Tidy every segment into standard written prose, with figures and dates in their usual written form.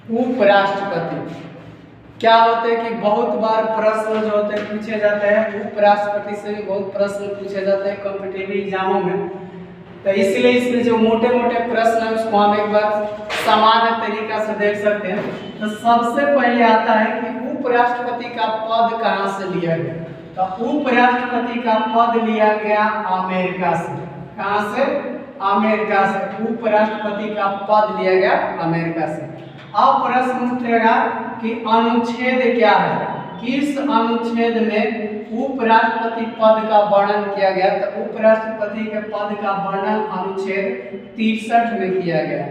उपराष्ट्रपति क्या होते हैं कि बहुत बार प्रश्न जो होते हैं पूछे जाते हैं, उपराष्ट्रपति से भी बहुत प्रश्न पूछे जाते हैं कॉम्पिटिटिव एग्जामों में। तो इसलिए इसमें जो मोटे मोटे प्रश्न है उसको हम एक बार सामान्य तरीका से देख सकते हैं। तो सबसे पहले आता है कि उपराष्ट्रपति का पद कहाँ से लिया गया। तो उपराष्ट्रपति का पद लिया गया अमेरिका से। कहाँ से? अमेरिका से। उपराष्ट्रपति का पद लिया गया अमेरिका से। अब प्रश्न उठेगा कि अनुच्छेद क्या है, किस अनुच्छेद में उपराष्ट्रपति पद का वर्णन किया गया। तो उपराष्ट्रपति के पद का वर्णन अनुच्छेद 63 में किया गया।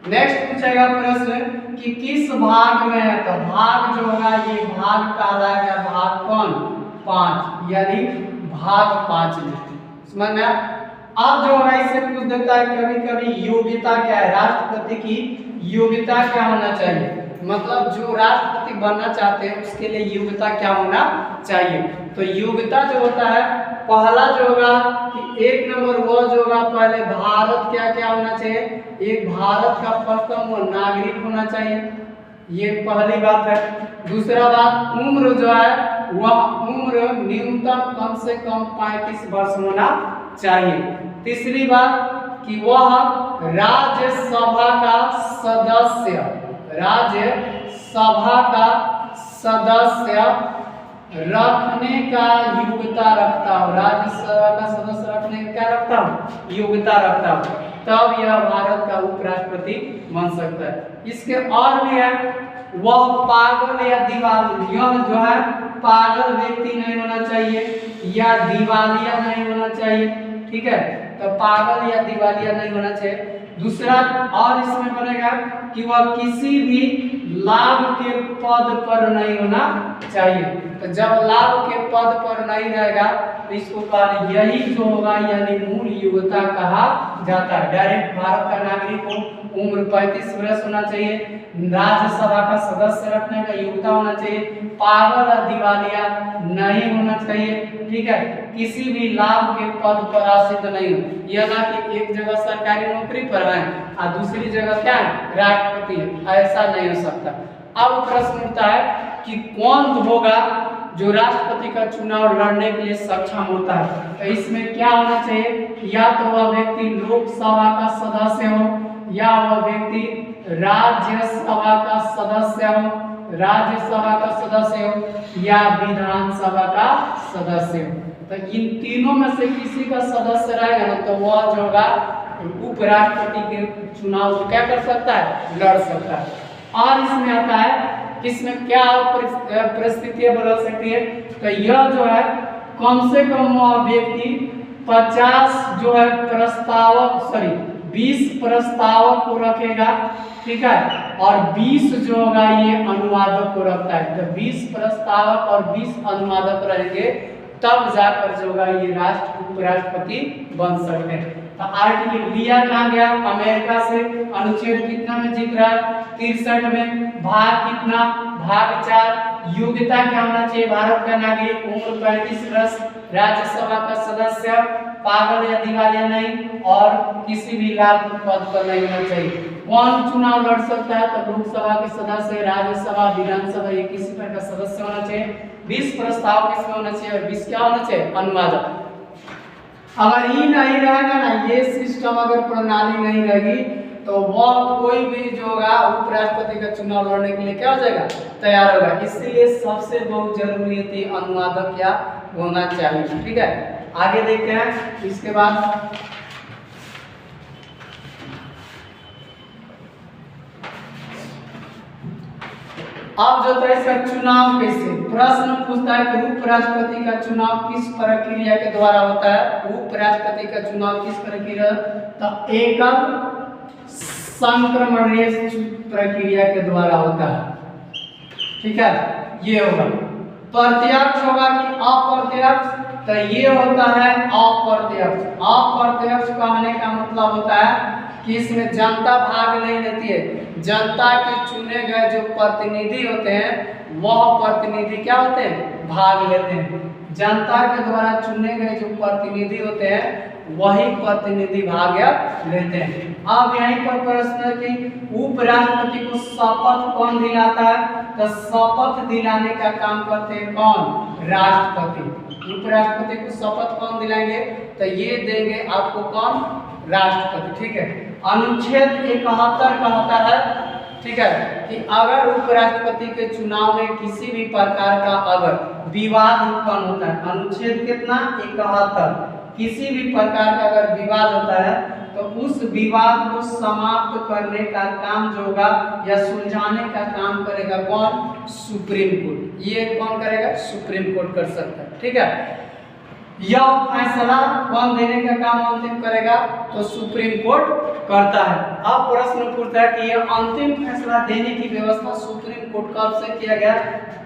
नेक्स्ट पूछेगा प्रश्न कि किस भाग में है। तो भाग जो होगा ये भाग कहलाएगा भाग कौन? 5, यानी भाग 5 में। समझ में? अब जो होगा इससे पूछ देता है कभी कभी योग्यता क्या है, राष्ट्रपति की योग्यता क्या होना चाहिए। मतलब जो राष्ट्रपति बनना चाहते हैं उसके लिए योग्यता क्या होना चाहिए। तो योग्यता जो होता है पहला जो होगा कि 1 नंबर वो जो होगा पहले भारत क्या क्या होना चाहिए, एक भारत का प्रथम नागरिक होना चाहिए, ये पहली बात है। दूसरा बात उम्र जो है वह उम्र न्यूनतम कम से कम 35 वर्ष होना चाहिए। तीसरी बात कि वह राज्यसभा का सदस्य, राज्यसभा का सदस्य रखने का योग्यता रखता हो, राज्यसभा का सदस्य रखने का क्या रखता हो, योग्यता रखता हो, तब यह भारत का उपराष्ट्रपति बन सकता है। इसके और भी है, वह पागल या दिवालिया, यह जो है पागल व्यक्ति नहीं होना चाहिए या दिवालिया नहीं होना चाहिए। ठीक है, तो पागल या दिवालिया नहीं होना चाहिए। दूसरा और इसमें बनेगा कि वह किसी भी लाभ के पद पर नहीं होना चाहिए। तो जब लाभ के पद पर नहीं रहेगा तो इसको कहा यही जो होगा यानी मूल योग्यता कहा जाता है। डायरेक्ट भारत का नागरिक हो, उम्र 35 वर्ष होना चाहिए, राज्यसभा का सदस्य रखने का योग्यता होना चाहिए, पागल या दिवालिया नहीं होना चाहिए। ठीक है, किसी भी लाभ के पद पर आश्रित नहीं हो, यह ना कि एक जगह सरकारी नौकरी पर है और दूसरी जगह क्या है राष्ट्रपति है, ऐसा नहीं हो सकता। अब प्रश्न उठता है कि कौन होगा जो राष्ट्रपति का चुनाव लड़ने के लिए सक्षम होता है। तो इसमें क्या होना चाहिए, या तो वह व्यक्ति लोकसभा का सदस्य हो, या वह व्यक्ति राज्यसभा का सदस्य हो, राज्यसभा का सदस्य हो, या विधानसभा का सदस्य हो। तो इन तीनों में से किसी का सदस्य रहेगा ना तो वह जो होगा उपराष्ट्रपति के चुनाव को क्या कर सकता है, लड़ सकता है। और इसमें आता है इसमें क्या परिस्थितियां बदल सकती है। तो यह जो है कम से कम वह व्यक्ति 50 जो है प्रस्तावक 20 प्रस्तावक को रखेगा। ठीक है, और 20 जो होगा ये अनुवादक को रखता है। तो 20 प्रस्तावक और 20 अनुवादक रहेंगे तब जाकर जो होगा ये उपराष्ट्रपति बन सकते हैं। तो आर्टिकल लिया कहाँ गया, अमेरिका से। अनुच्छेद कितना में जिक्र है, 63 में। भाग कितना, भाग 4। योग्यता क्या होना चाहिए, भारत का नागरिक, उम्र 35 वर्ष, राज्यसभा का सदस्य, पागल या दिवालिया नहीं, और किसी भी लाभ पद पर नहीं होना चाहिए। कौन चुनाव लड़ सकता है, तो लोकसभा के सदस्य, राज्यसभा, विधानसभा, ये किसी तरह का सदस्य होना चाहिए। 20 प्रस्ताव किसमें होना चाहिए और 20 क्या होना चाहिए, अनुवादक। अगर ये नहीं रहेगा ना, ये सिस्टम अगर प्रणाली नहीं रहेगी तो वह कोई भी जो होगा उपराष्ट्रपति का चुनाव लड़ने के लिए क्या हो जाएगा, तैयार होगा। इसलिए सबसे बहुत जरूरी थी अनुवादक क्या होना चाहिए। ठीक है, आगे देखते हैं। इसके बाद अब जो है इसका चुनाव कैसे, प्रश्न पूछता है कि उपराष्ट्रपति का चुनाव किस प्रक्रिया के द्वारा होता है। उपराष्ट्रपति का चुनाव किस प्रक्रिया, तो एकल संक्रमणीय प्रक्रिया के द्वारा होता है। ठीक है, ये होगा। प्रत्यक्ष होगा कि अप्रत्यक्ष, तो ये होता है अप्रत्यक्ष। अप्रत्यक्ष कहने का मतलब होता है कि इसमें जनता भाग नहीं लेती है। जनता के चुने गए जो प्रतिनिधि होते हैं वह प्रतिनिधि क्या होते हैं, भाग लेते हैं। जनता के द्वारा चुने गए जो प्रतिनिधि होते हैं वही प्रतिनिधि भाग लेते हैं। अब यहीं पर प्रश्न है कि उपराष्ट्रपति को शपथ कौन दिलाता है? तो शपथ दिलाने का काम करते हैं कौन? राष्ट्रपति। उपराष्ट्रपति को शपथ कौन दिलाएंगे? तो ये देंगे आपको कौन? राष्ट्रपति। ठीक है। अनुच्छेद 71 कहता है, ठीक है, कि अगर उपराष्ट्रपति के चुनाव में किसी भी प्रकार का अगर विवाद उत्पन्न होता है, अनुच्छेद कितना? 71, किसी भी प्रकार का अगर विवाद होता है तो उस विवाद को समाप्त करने का काम जो होगा या सुलझाने का काम करेगा कौन? Supreme court. ये कौन करेगा? सुप्रीम कोर्ट कर सकता है। ठीक है। यह फैसला कौन देने का काम अंतिम करेगा? तो सुप्रीम कोर्ट करता है। अब प्रश्न पूछता है कि यह अंतिम फैसला देने की व्यवस्था सुप्रीम कोर्ट कब से किया गया?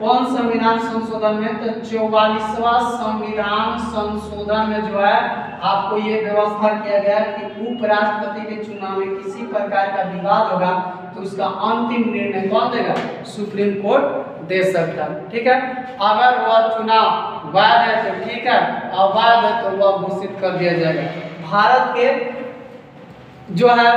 कौन संविधान संशोधन में? तो 44वां संविधान संशोधन में जो है आपको ये व्यवस्था किया गया कि उपराष्ट्रपति के चुनाव में किसी प्रकार का विवाद होगा तो उसका अंतिम निर्णय कौन देगा? सुप्रीम कोर्ट दे सकता है। ठीक है। अगर वह चुनाव वैध है तो ठीक है, अवैध है तो वह घोषित कर दिया जाएगा। भारत के जो है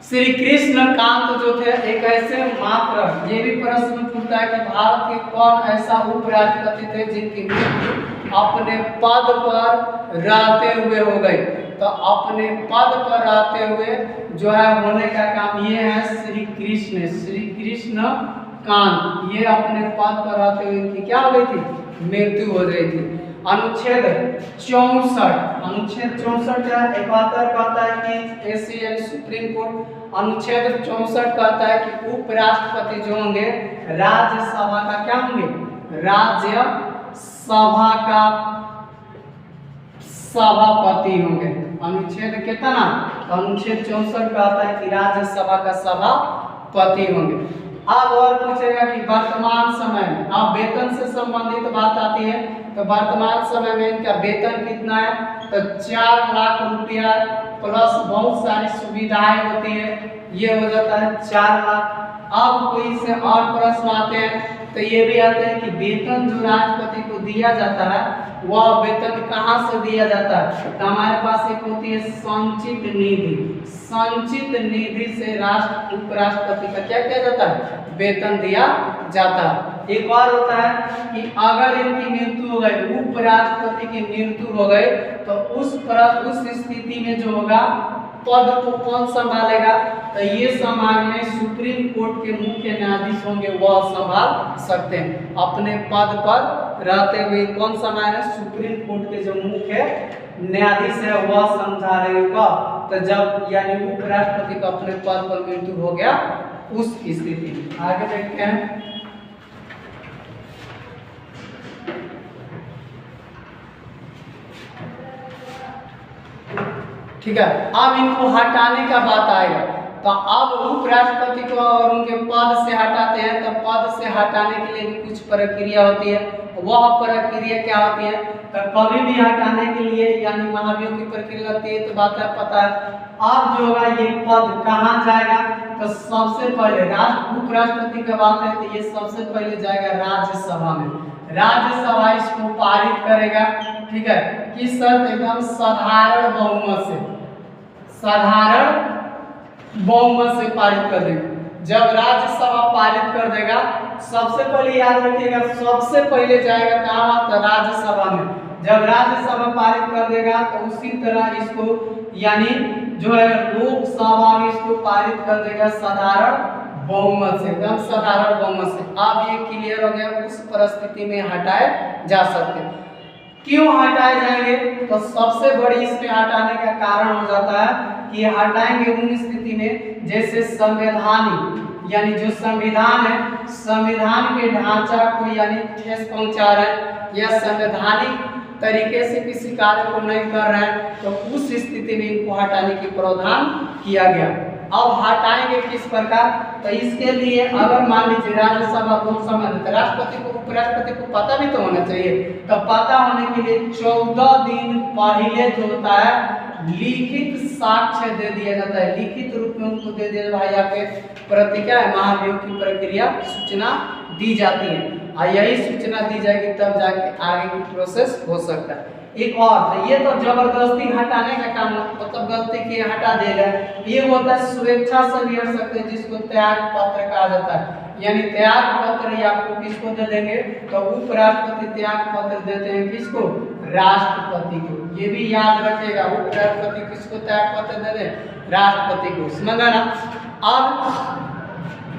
श्री कृष्ण कांत जो थे एक ऐसे मात्र, ये भी प्रश्न पूछता है कि भारत के कौन ऐसा उपराष्ट्रपति थे जिनकी मृत्यु अपने पद पर रहते हुए हो गई? तो अपने पद पर रहते हुए जो है होने का काम ये है श्री कृष्ण कांत। ये अपने पद पर रहते हुए इनकी क्या हो गई थी? मृत्यु हो गई थी। अनुच्छेद 64, अनुच्छेद 64 क्या? 71 कहता है कि एसी यानी सुप्रीम कोर्ट। अनुच्छेद 64 कहता है कि उपराष्ट्रपति जो होंगे राज्यसभा का क्या होंगे? राज्यसभा का सभापति होंगे। अनुच्छेद कितना? अनुच्छेद 64 कहता है कि राज्यसभा का सभापति होंगे। अब और पूछेगा कि वर्तमान समय में, अब वेतन से संबंधित बात आती है तो वर्तमान समय में इनका वेतन कितना है? तो 4 लाख रुपया प्लस बहुत सारी सुविधाएं होती है, ये हो जाता है 4 लाख। अब कोई से और प्रश्न आते हैं तो ये भी आते हैं कि वेतन जो राष्ट्रपति को दिया जाता है वह वेतन कहाँ से दिया जाता है? तो हमारे पास एक होती है संचित निधि। संचित निधि से उपराष्ट्रपति का क्या किया जाता है? वेतन दिया जाता है। एक और होता है कि अगर इनकी मृत्यु हो गई, उपराष्ट्रपति की मृत्यु हो गई, तो उस स्थिति में जो होगा पद को कौन संभालेगा? तो ये संभालने सुप्रीम कोर्ट के मुख्य न्यायाधीश होंगे, वह संभाल सकते हैं। अपने पद पर रहते हुए कौन संभाले? सुप्रीम कोर्ट के जो मुख्य न्यायाधीश है वह संभालेगा। तो जब यानी उपराष्ट्रपति का अपने पद पर मृत्यु हो गया उस स्थिति में। आगे देखते हैं। ठीक है। अब इनको हटाने का बात आएगा तो अब उपराष्ट्रपति को और उनके पद से हटाते हैं तो पद से हटाने के लिए भी कुछ प्रक्रिया होती है। वह प्रक्रिया क्या होती है? तो कभी भी हटाने के लिए यानी महाभियोग की प्रक्रिया लगती है तो बात है पता है। अब जो होगा ये पद कहाँ जाएगा? तो सबसे पहले उपराष्ट्रपति की बात है तो ये सबसे पहले जाएगा राज्यसभा में। राज्यसभा इसको पारित करेगा। ठीक है। किस शर्त? एकदम साधारण बहुमत से, साधारण बहुमत से पारित कर देगा। जब राज्यसभा पारित कर देगा, सबसे पहले याद रखिएगा सबसे पहले जाएगा कहाँ? तो राज्यसभा में। जब राज्यसभा पारित कर देगा तो उसी तरह इसको यानी जो है लोकसभा में इसको पारित कर देगा साधारण बहुमत से, एकदम साधारण बहुमत से। अब ये क्लियर हो गया, उस परिस्थिति में हटाए जा सकते हैं। क्यों हटाए जाएंगे? तो सबसे बड़ी इसमें हटाने का कारण हो जाता है कि हटाएंगे उन स्थिति में जैसे संवैधानिक यानी जो संविधान है, संविधान के ढांचा को यानी ठेस पहुंचा रहे हैं या संवैधानिक तरीके से किसी कार्य को नहीं कर रहे हैं तो उस स्थिति में इनको हटाने की प्रावधान किया गया। अब हटाएंगे किस प्रकार? तो इसके लिए अगर मान लीजिए राज्यसभा को संबंधित राष्ट्रपति को उपराष्ट्रपति को पता भी तो होना चाहिए, तो पता होने के लिए 14 दिन पहले जो होता है लिखित साक्ष्य दे दिया जाता है। लिखित रूप में उनको दे दिया भाई आपके प्रति क्या है महाभियोग की प्रक्रिया सूचना दी जाती है। और यही सूचना दी जाएगी तब जाके आगे की प्रोसेस हो सकता है। एक और तो ये तो जबरदस्ती हटाने का काम मतलब गलती की हटा देगा। ये होता है स्वेच्छा से भी हट सकते हैं जिसको त्याग पत्र कहा जाता है। यानी त्याग पत्र ये आपको किसको दे देंगे तो उपराष्ट्रपति त्याग पत्र देते हैं किसको राष्ट्रपति को। ये भी याद रखिएगा उपराष्ट्रपति किसको त्याग पत्र दे दें राष्ट्रपति को। समझा ना। अब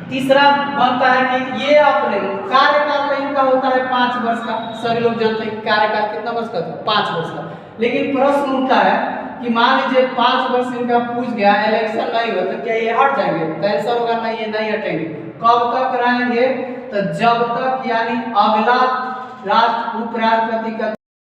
तीसरा बनता है कि ये अपने कार्यकाल तो इनका होता है 5 वर्ष का। सभी लोग जानते हैं कि कार्यकाल कितना वर्ष का था 5 वर्ष का। लेकिन प्रश्न उठता है कि मान लीजिए 5 वर्ष इनका पूछ गया इलेक्शन नहीं हुआ तो क्या ये हट जाएंगे तो ऐसा होगा नहीं ये नहीं हटेंगे। कब तक रहेंगे तो जब तक यानी अगला उपराष्ट्रपति का